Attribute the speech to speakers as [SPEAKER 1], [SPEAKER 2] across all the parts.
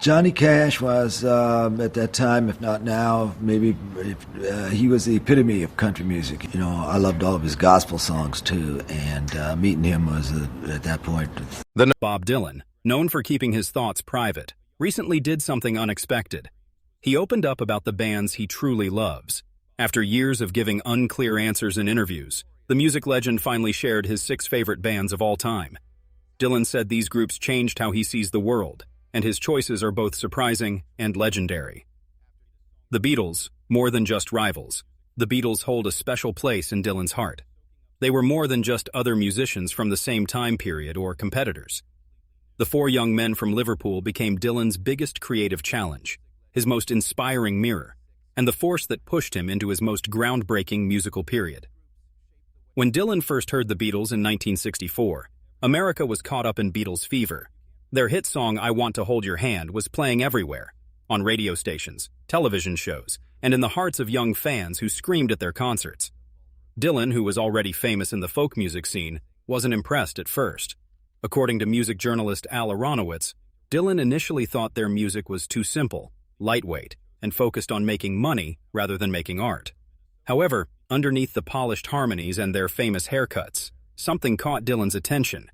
[SPEAKER 1] Johnny Cash was, at that time, if not now, maybe he was the epitome of country music. You know, I loved all of his gospel songs too, and meeting him was, at that point.
[SPEAKER 2] Bob Dylan, known for keeping his thoughts private, recently did something unexpected. He opened up about the bands he truly loves. After years of giving unclear answers in interviews, the music legend finally shared his 6 favorite bands of all time. Dylan said these groups changed how he sees the world, and his choices are both surprising and legendary. The Beatles, more than just rivals. The Beatles hold a special place in Dylan's heart. They were more than just other musicians from the same time period or competitors. The 4 young men from Liverpool became Dylan's biggest creative challenge, his most inspiring mirror, and the force that pushed him into his most groundbreaking musical period. When Dylan first heard the Beatles in 1964, America was caught up in Beatles fever. Their hit song, I Want to Hold Your Hand, was playing everywhere, on radio stations, television shows, and in the hearts of young fans who screamed at their concerts. Dylan, who was already famous in the folk music scene, wasn't impressed at first. According to music journalist Al Aronowitz, Dylan initially thought their music was too simple, lightweight, and focused on making money rather than making art. However, underneath the polished harmonies and their famous haircuts, something caught Dylan's attention.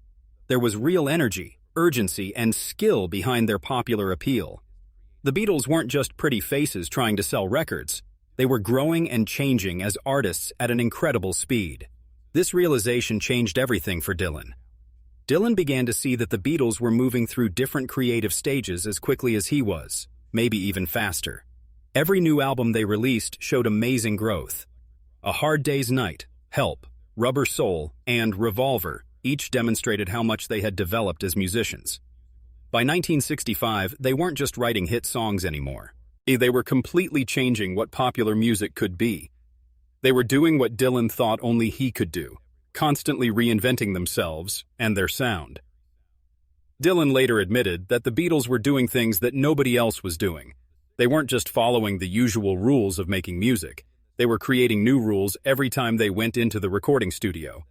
[SPEAKER 2] There was real energy, urgency, and skill behind their popular appeal. The Beatles weren't just pretty faces trying to sell records. They were growing and changing as artists at an incredible speed. This realization changed everything for Dylan. Dylan began to see that the Beatles were moving through different creative stages as quickly as he was, maybe even faster. Every new album they released showed amazing growth. A Hard Day's Night, Help, Rubber Soul, and Revolver each demonstrated how much they had developed as musicians. By 1965, they weren't just writing hit songs anymore. They were completely changing what popular music could be. They were doing what Dylan thought only he could do, constantly reinventing themselves and their sound. Dylan later admitted that the Beatles were doing things that nobody else was doing. They weren't just following the usual rules of making music. They were creating new rules every time they went into the recording studio.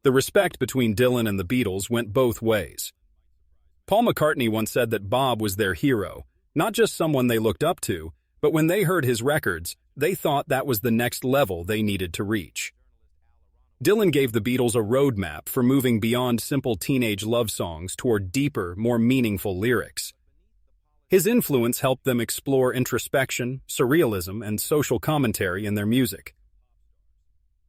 [SPEAKER 2] The respect between Dylan and the Beatles went both ways. Paul McCartney once said that Bob was their hero, not just someone they looked up to, but when they heard his records, they thought that was the next level they needed to reach. Dylan gave the Beatles a roadmap for moving beyond simple teenage love songs toward deeper, more meaningful lyrics. His influence helped them explore introspection, surrealism, and social commentary in their music.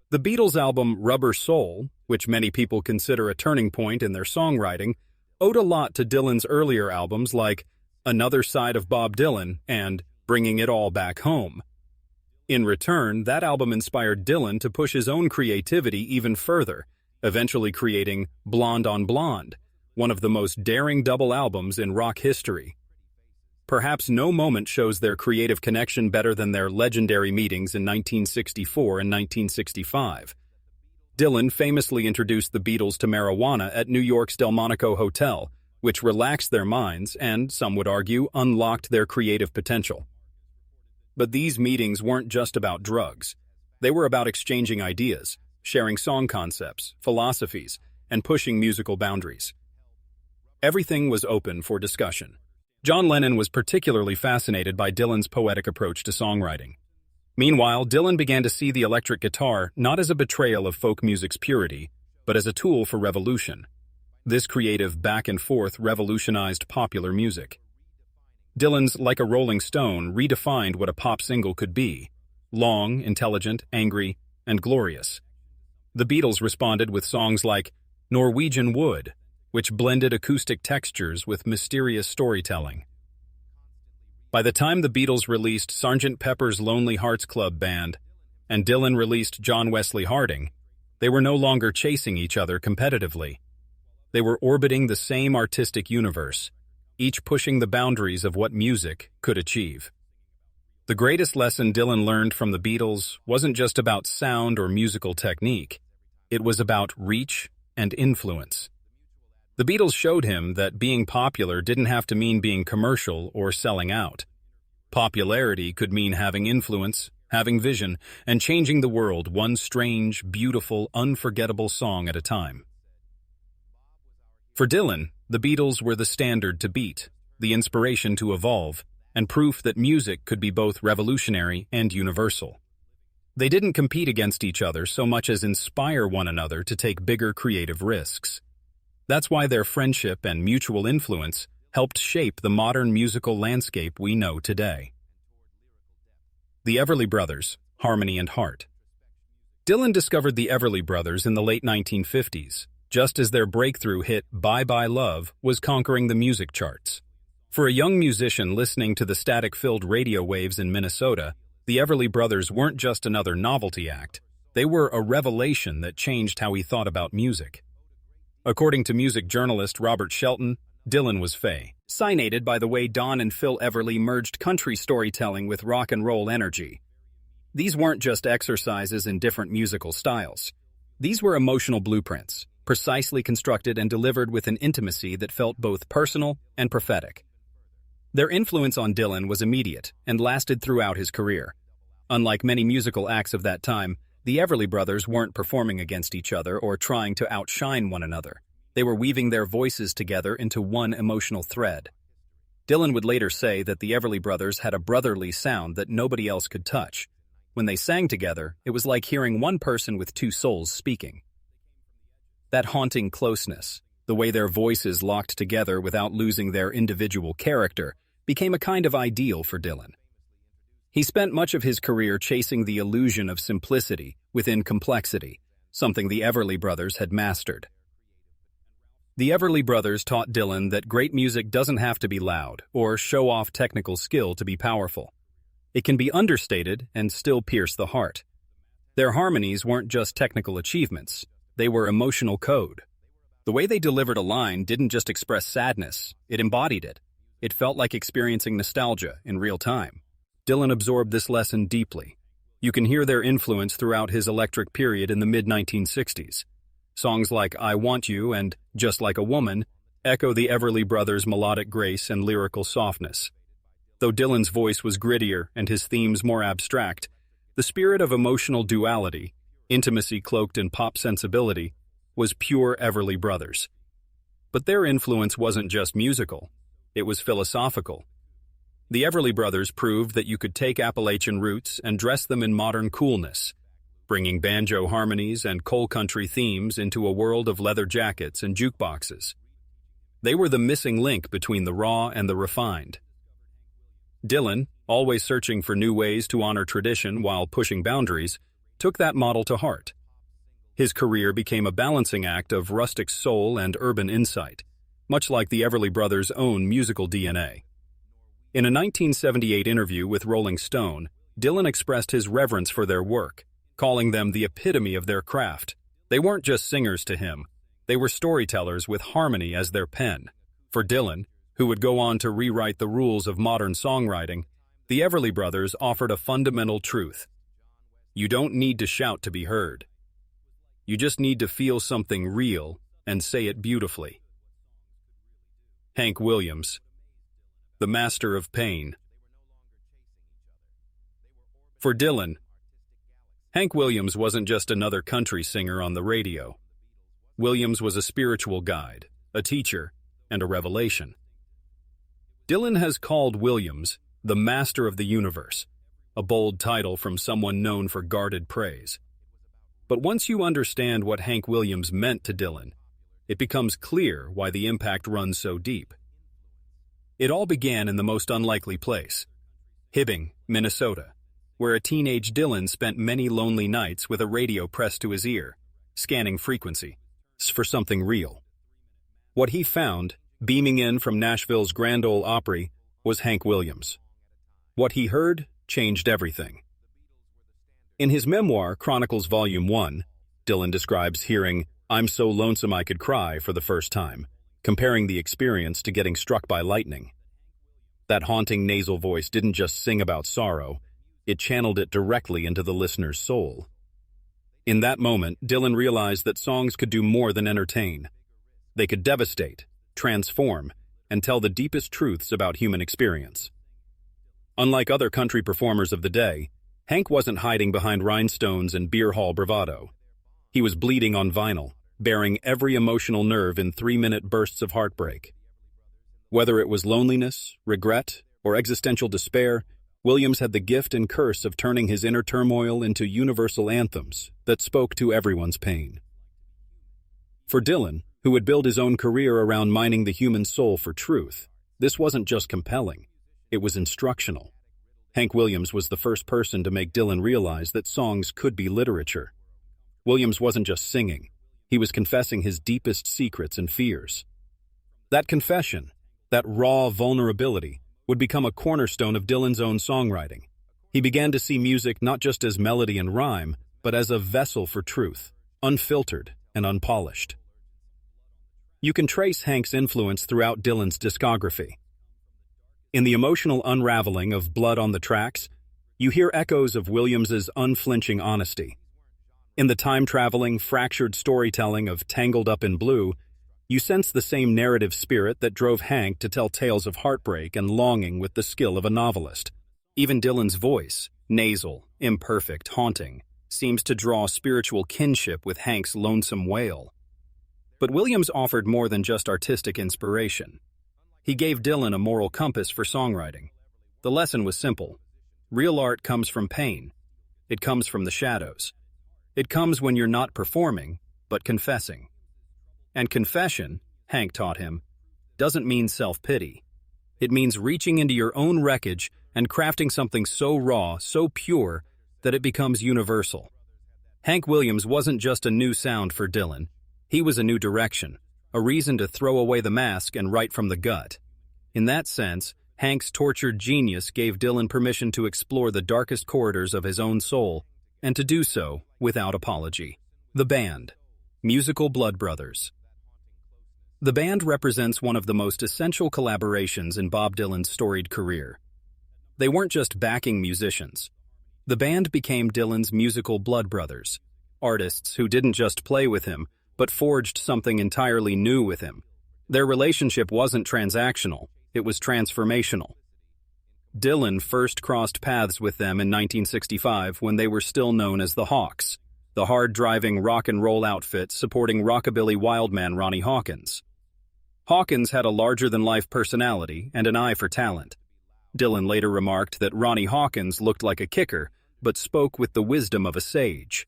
[SPEAKER 2] The Beatles' album Rubber Soul, which many people consider a turning point in their songwriting, owed a lot to Dylan's earlier albums like Another Side of Bob Dylan and Bringing It All Back Home. In return, that album inspired Dylan to push his own creativity even further, eventually creating Blonde on Blonde, one of the most daring double albums in rock history. Perhaps no moment shows their creative connection better than their legendary meetings in 1964 and 1965. Dylan famously introduced the Beatles to marijuana at New York's Delmonico Hotel, which relaxed their minds and, some would argue, unlocked their creative potential. But these meetings weren't just about drugs. They were about exchanging ideas, sharing song concepts, philosophies, and pushing musical boundaries. Everything was open for discussion. John Lennon was particularly fascinated by Dylan's poetic approach to songwriting. Meanwhile, Dylan began to see the electric guitar not as a betrayal of folk music's purity, but as a tool for revolution. This creative back-and-forth revolutionized popular music. Dylan's Like a Rolling Stone redefined what a pop single could be: long, intelligent, angry, and glorious. The Beatles responded with songs like Norwegian Wood, which blended acoustic textures with mysterious storytelling. By the time the Beatles released Sgt. Pepper's Lonely Hearts Club Band and Dylan released John Wesley Harding, they were no longer chasing each other competitively. They were orbiting the same artistic universe, each pushing the boundaries of what music could achieve. The greatest lesson Dylan learned from the Beatles wasn't just about sound or musical technique. It was about reach and influence. The Beatles showed him that being popular didn't have to mean being commercial or selling out. Popularity could mean having influence, having vision, and changing the world one strange, beautiful, unforgettable song at a time. For Dylan, the Beatles were the standard to beat. the inspiration to evolve, and proof that music could be both revolutionary and universal. They didn't compete against each other so much as inspire one another to take bigger creative risks. That's why their friendship and mutual influence helped shape the modern musical landscape we know today. The Everly Brothers, Harmony and Heart. Dylan discovered the Everly Brothers in the late 1950s, just as their breakthrough hit Bye Bye Love was conquering the music charts. For a young musician listening to the static-filled radio waves in Minnesota, the Everly Brothers weren't just another novelty act. They were a revelation that changed how he thought about music. According to music journalist Robert Shelton, Dylan was fascinated by the way Don and Phil Everly merged country storytelling with rock and roll energy. These weren't just exercises in different musical styles. These were emotional blueprints, precisely constructed and delivered with an intimacy that felt both personal and prophetic. Their influence on Dylan was immediate and lasted throughout his career. Unlike many musical acts of that time, the Everly Brothers weren't performing against each other or trying to outshine one another. They were weaving their voices together into one emotional thread. Dylan would later say that the Everly Brothers had a brotherly sound that nobody else could touch. When they sang together, it was like hearing one person with two souls speaking. That haunting closeness, the way their voices locked together without losing their individual character, became a kind of ideal for Dylan. He spent much of his career chasing the illusion of simplicity within complexity, something the Everly Brothers had mastered. The Everly Brothers taught Dylan that great music doesn't have to be loud or show off technical skill to be powerful. It can be understated and still pierce the heart. Their harmonies weren't just technical achievements, they were emotional code. The way they delivered a line didn't just express sadness, it embodied it. It felt like experiencing nostalgia in real time. Dylan absorbed this lesson deeply. You can hear their influence throughout his electric period in the mid-1960s. Songs like I Want You and Just Like a Woman echo the Everly Brothers' melodic grace and lyrical softness. Though Dylan's voice was grittier and his themes more abstract, the spirit of emotional duality, intimacy cloaked in pop sensibility, was pure Everly Brothers. But their influence wasn't just musical, it was philosophical. The Everly Brothers proved that you could take Appalachian roots and dress them in modern coolness, bringing banjo harmonies and coal country themes into a world of leather jackets and jukeboxes. They were the missing link between the raw and the refined. Dylan, always searching for new ways to honor tradition while pushing boundaries, took that model to heart. His career became a balancing act of rustic soul and urban insight, much like the Everly Brothers' own musical DNA. In a 1978 interview with Rolling Stone, Dylan expressed his reverence for their work, calling them the epitome of their craft. They weren't just singers to him, they were storytellers with harmony as their pen. For Dylan, who would go on to rewrite the rules of modern songwriting, the Everly Brothers offered a fundamental truth. You don't need to shout to be heard. You just need to feel something real and say it beautifully. Hank Williams, the master of pain. For Dylan, Hank Williams wasn't just another country singer on the radio. Williams was a spiritual guide, a teacher, and a revelation. Dylan has called Williams the master of the universe, a bold title from someone known for guarded praise. But once you understand what Hank Williams meant to Dylan, it becomes clear why the impact runs so deep. It all began in the most unlikely place, Hibbing, Minnesota, where a teenage Dylan spent many lonely nights with a radio pressed to his ear, scanning frequency for something real. What he found, beaming in from Nashville's Grand Ole Opry, was Hank Williams. What he heard changed everything. In his memoir, Chronicles Volume 1, Dylan describes hearing I'm So Lonesome I Could Cry for the first time, comparing the experience to getting struck by lightning. That haunting nasal voice didn't just sing about sorrow, it channeled it directly into the listener's soul. In that moment, Dylan realized that songs could do more than entertain. They could devastate, transform, and tell the deepest truths about human experience. Unlike other country performers of the day, Hank wasn't hiding behind rhinestones and beer hall bravado. He was bleeding on vinyl, bearing every emotional nerve in 3-minute bursts of heartbreak. Whether it was loneliness, regret, or existential despair, Williams had the gift and curse of turning his inner turmoil into universal anthems that spoke to everyone's pain. For Dylan, who had built his own career around mining the human soul for truth, this wasn't just compelling, it was instructional. Hank Williams was the first person to make Dylan realize that songs could be literature. Williams wasn't just singing, he was confessing his deepest secrets and fears. That confession, that raw vulnerability, would become a cornerstone of Dylan's own songwriting. He began to see music not just as melody and rhyme, but as a vessel for truth, unfiltered and unpolished. You can trace Hank's influence throughout Dylan's discography. In the emotional unraveling of Blood on the Tracks, you hear echoes of Williams's unflinching honesty. In the time-traveling, fractured storytelling of Tangled Up in Blue, you sense the same narrative spirit that drove Hank to tell tales of heartbreak and longing with the skill of a novelist. Even Dylan's voice, nasal, imperfect, haunting, seems to draw spiritual kinship with Hank's lonesome wail. But Williams offered more than just artistic inspiration. He gave Dylan a moral compass for songwriting. The lesson was simple. Real art comes from pain. It comes from the shadows. It comes when you're not performing, but confessing. And confession, Hank taught him, doesn't mean self-pity. It means reaching into your own wreckage and crafting something so raw, so pure, that it becomes universal. Hank Williams wasn't just a new sound for Dylan. He was a new direction, a reason to throw away the mask and write from the gut. In that sense, Hank's tortured genius gave Dylan permission to explore the darkest corridors of his own soul, and to do so without apology. The band, Musical Blood Brothers. The band represents one of the most essential collaborations in Bob Dylan's storied career. They weren't just backing musicians. The band became Dylan's musical blood brothers, artists who didn't just play with him, but forged something entirely new with him. Their relationship wasn't transactional, it was transformational. Dylan first crossed paths with them in 1965 when they were still known as the Hawks, the hard-driving rock and roll outfit supporting rockabilly wildman Ronnie Hawkins. Hawkins had a larger-than-life personality and an eye for talent. Dylan later remarked that Ronnie Hawkins looked like a kicker, but spoke with the wisdom of a sage.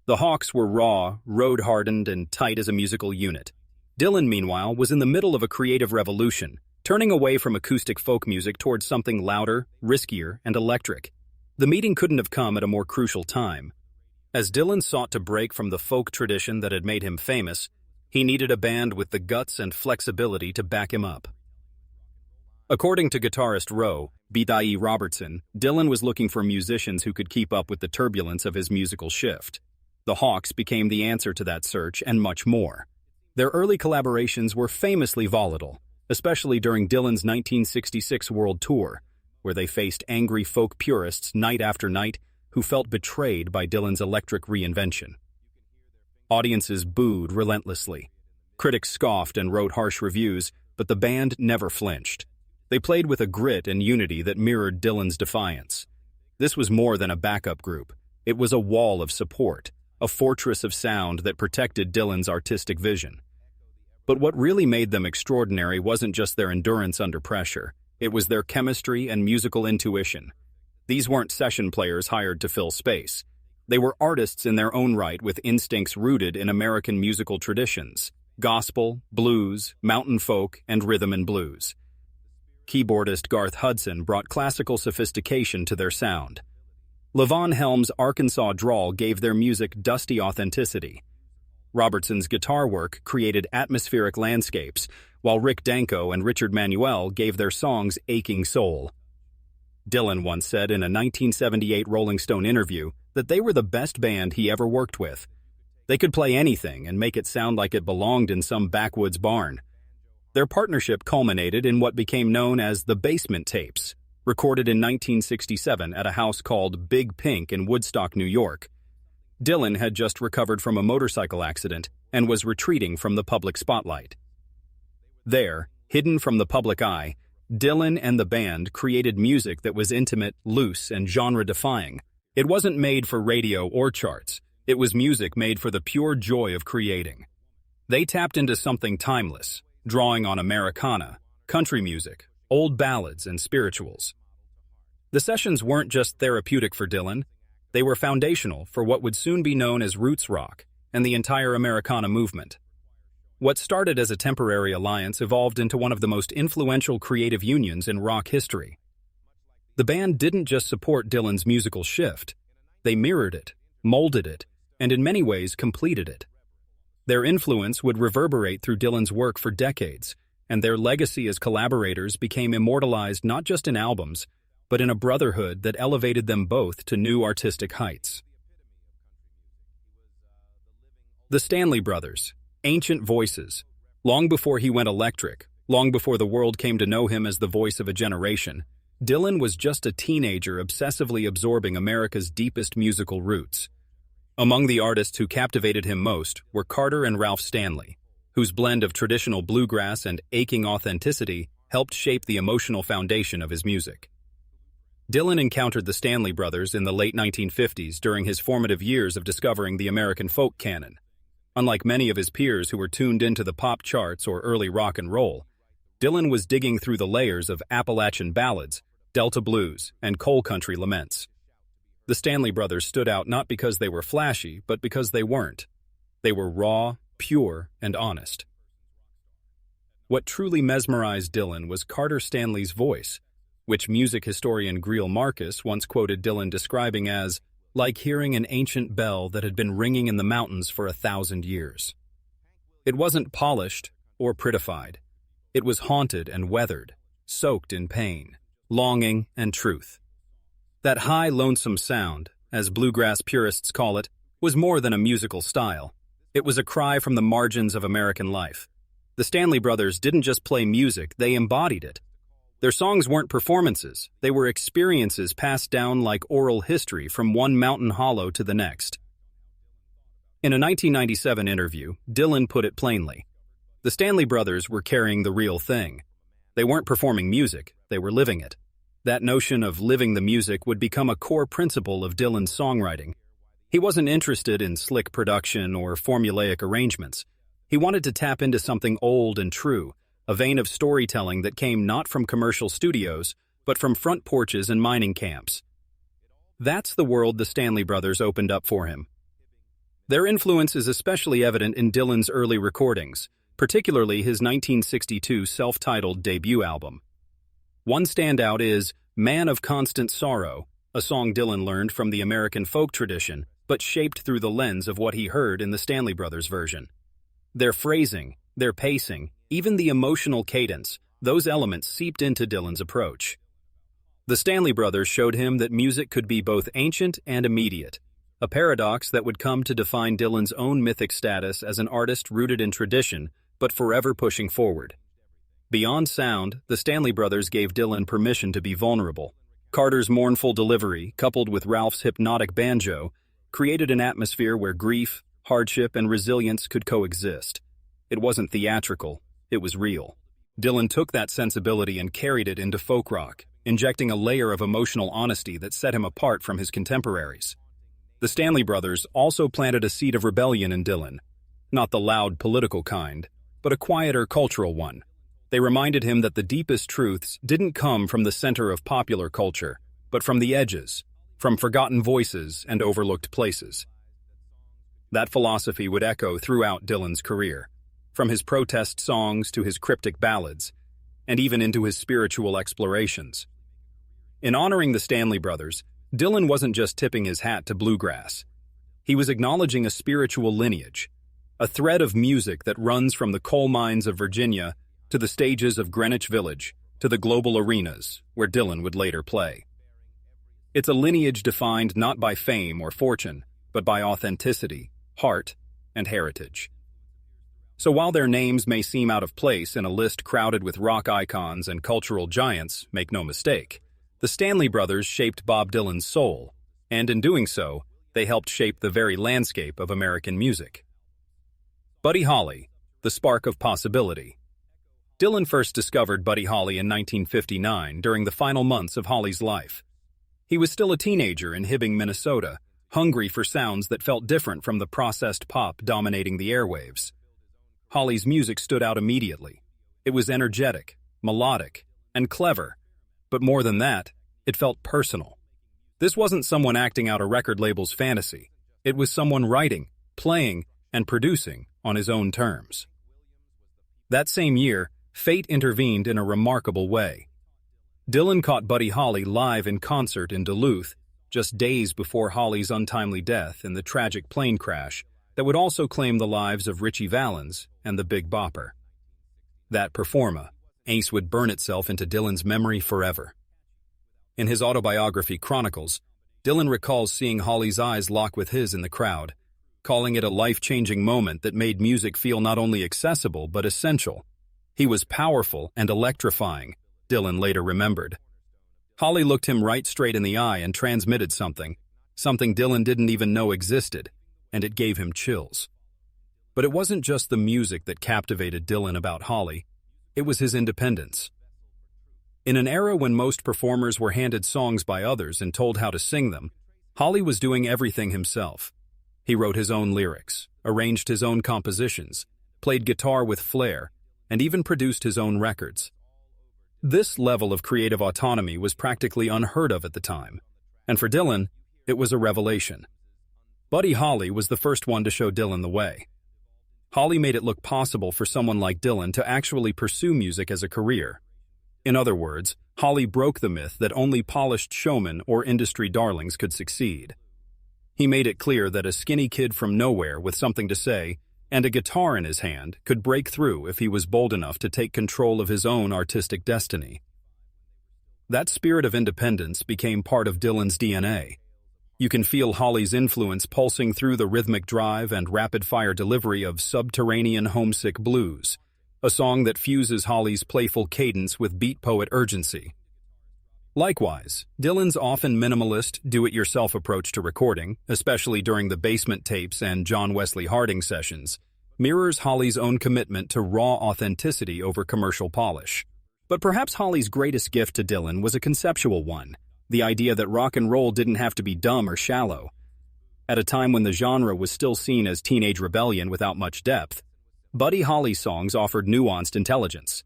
[SPEAKER 2] The Hawks were raw, road-hardened, and tight as a musical unit. Dylan, meanwhile, was in the middle of a creative revolution, turning away from acoustic folk music towards something louder, riskier, and electric. The meeting couldn't have come at a more crucial time. As Dylan sought to break from the folk tradition that had made him famous, he needed a band with the guts and flexibility to back him up. According to guitarist Roe B.I.E. Robertson, Dylan was looking for musicians who could keep up with the turbulence of his musical shift. The Hawks became the answer to that search and much more. Their early collaborations were famously volatile, especially during Dylan's 1966 world tour, where they faced angry folk purists night after night who felt betrayed by Dylan's electric reinvention. Audiences booed relentlessly. Critics scoffed and wrote harsh reviews, but the band never flinched. They played with a grit and unity that mirrored Dylan's defiance. This was more than a backup group. It was a wall of support, a fortress of sound that protected Dylan's artistic vision. But what really made them extraordinary wasn't just their endurance under pressure. It was their chemistry and musical intuition. These weren't session players hired to fill space. They were artists in their own right with instincts rooted in American musical traditions: gospel, blues, mountain folk, and rhythm and blues. Keyboardist Garth Hudson brought classical sophistication to their sound. Levon Helm's Arkansas drawl gave their music dusty authenticity. Robertson's guitar work created atmospheric landscapes, while Rick Danko and Richard Manuel gave their songs aching soul. Dylan once said in a 1978 Rolling Stone interview that they were the best band he ever worked with. They could play anything and make it sound like it belonged in some backwoods barn. Their partnership culminated in what became known as the Basement Tapes, recorded in 1967 at a house called Big Pink in Woodstock, New York. Dylan had just recovered from a motorcycle accident and was retreating from the public spotlight. There, hidden from the public eye, Dylan and the band created music that was intimate, loose, and genre-defying. It wasn't made for radio or charts. It was music made for the pure joy of creating. They tapped into something timeless, drawing on Americana, country music, old ballads, and spirituals. The sessions weren't just therapeutic for Dylan, they were foundational for what would soon be known as roots rock and the entire Americana movement. What started as a temporary alliance evolved into one of the most influential creative unions in rock history. The band didn't just support Dylan's musical shift, they mirrored it, molded it, and in many ways completed it. Their influence would reverberate through Dylan's work for decades, and their legacy as collaborators became immortalized not just in albums, but in a brotherhood that elevated them both to new artistic heights. The Stanley Brothers, ancient voices. Long before he went electric, long before the world came to know him as the voice of a generation, Dylan was just a teenager obsessively absorbing America's deepest musical roots. Among the artists who captivated him most were Carter and Ralph Stanley, whose blend of traditional bluegrass and aching authenticity helped shape the emotional foundation of his music. Dylan encountered the Stanley Brothers in the late 1950s during his formative years of discovering the American folk canon. Unlike many of his peers who were tuned into the pop charts or early rock and roll, Dylan was digging through the layers of Appalachian ballads, Delta blues, and coal country laments. The Stanley Brothers stood out not because they were flashy, but because they weren't. They were raw, pure, and honest. What truly mesmerized Dylan was Carter Stanley's voice, which music historian Greil Marcus once quoted Dylan describing as like hearing an ancient bell that had been ringing in the mountains for 1,000 years. It wasn't polished or prettified. It was haunted and weathered, soaked in pain, longing, and truth. That high, lonesome sound, as bluegrass purists call it, was more than a musical style. It was a cry from the margins of American life. The Stanley Brothers didn't just play music, they embodied it. Their songs weren't performances, they were experiences passed down like oral history from one mountain hollow to the next. In a 1997 interview, Dylan put it plainly. The Stanley Brothers were carrying the real thing. They weren't performing music, they were living it. That notion of living the music would become a core principle of Dylan's songwriting. He wasn't interested in slick production or formulaic arrangements. He wanted to tap into something old and true, a vein of storytelling that came not from commercial studios, but from front porches and mining camps. That's the world the Stanley Brothers opened up for him. Their influence is especially evident in Dylan's early recordings, particularly his 1962 self-titled debut album. One standout is Man of Constant Sorrow, a song Dylan learned from the American folk tradition, but shaped through the lens of what he heard in the Stanley Brothers version. Their phrasing, their pacing, even the emotional cadence, those elements seeped into Dylan's approach. The Stanley Brothers showed him that music could be both ancient and immediate, a paradox that would come to define Dylan's own mythic status as an artist rooted in tradition, but forever pushing forward. Beyond sound, the Stanley Brothers gave Dylan permission to be vulnerable. Carter's mournful delivery, coupled with Ralph's hypnotic banjo, created an atmosphere where grief, hardship, and resilience could coexist. It wasn't theatrical, it was real. Dylan took that sensibility and carried it into folk rock, injecting a layer of emotional honesty that set him apart from his contemporaries. The Stanley Brothers also planted a seed of rebellion in Dylan, not the loud political kind, but a quieter cultural one. They reminded him that the deepest truths didn't come from the center of popular culture, but from the edges, from forgotten voices and overlooked places. That philosophy would echo throughout Dylan's career, from his protest songs to his cryptic ballads, and even into his spiritual explorations. In honoring the Stanley Brothers, Dylan wasn't just tipping his hat to bluegrass. He was acknowledging a spiritual lineage, a thread of music that runs from the coal mines of Virginia to the stages of Greenwich Village, to the global arenas where Dylan would later play. It's a lineage defined not by fame or fortune, but by authenticity, heart, and heritage. So while their names may seem out of place in a list crowded with rock icons and cultural giants, make no mistake, the Stanley Brothers shaped Bob Dylan's soul, and in doing so, they helped shape the very landscape of American music. Buddy Holly, the spark of possibility. Dylan first discovered Buddy Holly in 1959 during the final months of Holly's life. He was still a teenager in Hibbing, Minnesota, hungry for sounds that felt different from the processed pop dominating the airwaves. Holly's music stood out immediately, It was energetic, melodic, and clever, but more than that, it felt personal. This wasn't someone acting out a record label's fantasy. It was someone writing, playing, and producing on his own terms. That same year, fate intervened in a remarkable way. Dylan caught Buddy Holly live in concert in Duluth, just days before Holly's untimely death in the tragic plane crash that would also claim the lives of Ritchie Valens and the Big Bopper. That performa, Ace, would burn itself into Dylan's memory forever. In his autobiography Chronicles, Dylan recalls seeing Holly's eyes lock with his in the crowd, calling it a life-changing moment that made music feel not only accessible but essential. He was powerful and electrifying, Dylan later remembered. Holly looked him right straight in the eye and transmitted something Dylan didn't even know existed, and it gave him chills. But it wasn't just the music that captivated Dylan about Holly, it was his independence. In an era when most performers were handed songs by others and told how to sing them, Holly was doing everything himself. He wrote his own lyrics, arranged his own compositions, played guitar with flair, and even produced his own records. This level of creative autonomy was practically unheard of at the time, and for Dylan, it was a revelation. Buddy Holly was the first one to show Dylan the way. Holly made it look possible for someone like Dylan to actually pursue music as a career. In other words, Holly broke the myth that only polished showmen or industry darlings could succeed. He made it clear that a skinny kid from nowhere with something to say and a guitar in his hand could break through if he was bold enough to take control of his own artistic destiny. That spirit of independence became part of Dylan's DNA. You can feel Holly's influence pulsing through the rhythmic drive and rapid-fire delivery of Subterranean Homesick Blues, a song that fuses Holly's playful cadence with beat poet urgency. Likewise, Dylan's often minimalist, do-it-yourself approach to recording, especially during the Basement Tapes and John Wesley Harding sessions, mirrors Holly's own commitment to raw authenticity over commercial polish. But perhaps Holly's greatest gift to Dylan was a conceptual one, the idea that rock and roll didn't have to be dumb or shallow. At a time when the genre was still seen as teenage rebellion without much depth, Buddy Holly's songs offered nuanced intelligence.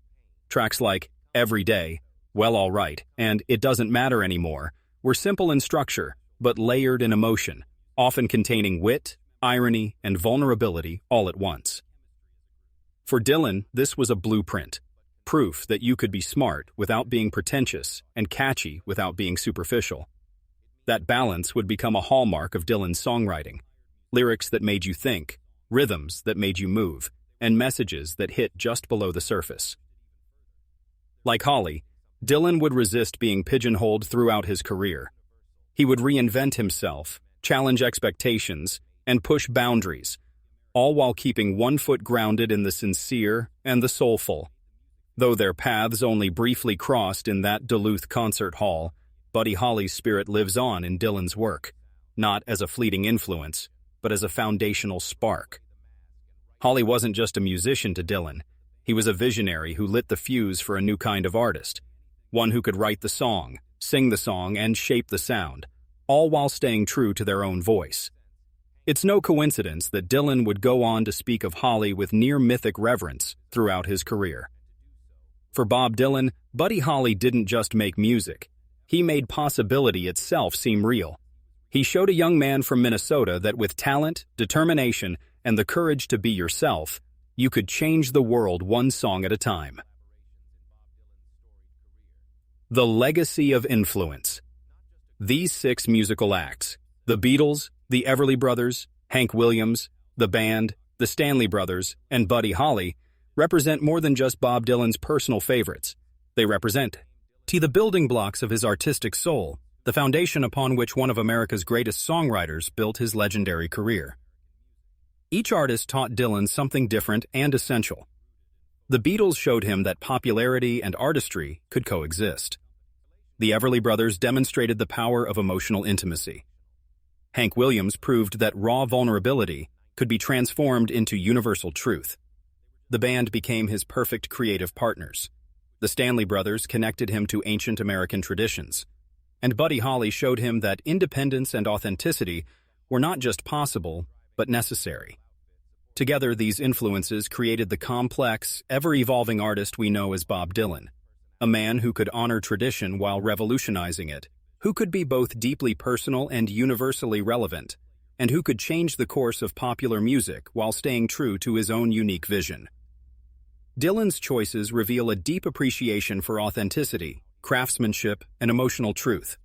[SPEAKER 2] Tracks like Every Day, Well All Right, and It Doesn't Matter Anymore were simple in structure, but layered in emotion, often containing wit, irony, and vulnerability all at once. For Dylan, this was a blueprint, proof that you could be smart without being pretentious and catchy without being superficial. That balance would become a hallmark of Dylan's songwriting. Lyrics that made you think, rhythms that made you move, and messages that hit just below the surface. Like Holly, Dylan would resist being pigeonholed throughout his career. He would reinvent himself, challenge expectations, and push boundaries, all while keeping one foot grounded in the sincere and the soulful. Though their paths only briefly crossed in that Duluth concert hall, Buddy Holly's spirit lives on in Dylan's work, not as a fleeting influence, but as a foundational spark. Holly wasn't just a musician to Dylan. He was a visionary who lit the fuse for a new kind of artist, one who could write the song, sing the song, and shape the sound, all while staying true to their own voice. It's no coincidence that Dylan would go on to speak of Holly with near-mythic reverence throughout his career. For Bob Dylan, Buddy Holly didn't just make music. He made possibility itself seem real. He showed a young man from Minnesota that with talent, determination, and the courage to be yourself, you could change the world one song at a time. The legacy of influence. These 6 musical acts, the Beatles, the Everly Brothers, Hank Williams, the band, the Stanley Brothers, and Buddy Holly, represent more than just Bob Dylan's personal favorites. They represent the building blocks of his artistic soul, the foundation upon which one of America's greatest songwriters built his legendary career. Each artist taught Dylan something different and essential. The Beatles showed him that popularity and artistry could coexist. The Everly Brothers demonstrated the power of emotional intimacy. Hank Williams proved that raw vulnerability could be transformed into universal truth. The band became his perfect creative partners. The Stanley Brothers connected him to ancient American traditions. And Buddy Holly showed him that independence and authenticity were not just possible, but necessary. Together, these influences created the complex, ever-evolving artist we know as Bob Dylan, a man who could honor tradition while revolutionizing it, who could be both deeply personal and universally relevant, and who could change the course of popular music while staying true to his own unique vision. Dylan's choices reveal a deep appreciation for authenticity, craftsmanship, and emotional truth,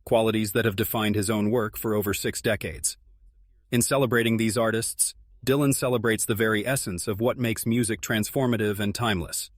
[SPEAKER 2] qualities that have defined his own work for over 6 decades. In celebrating these artists, Dylan celebrates the very essence of what makes music transformative and timeless.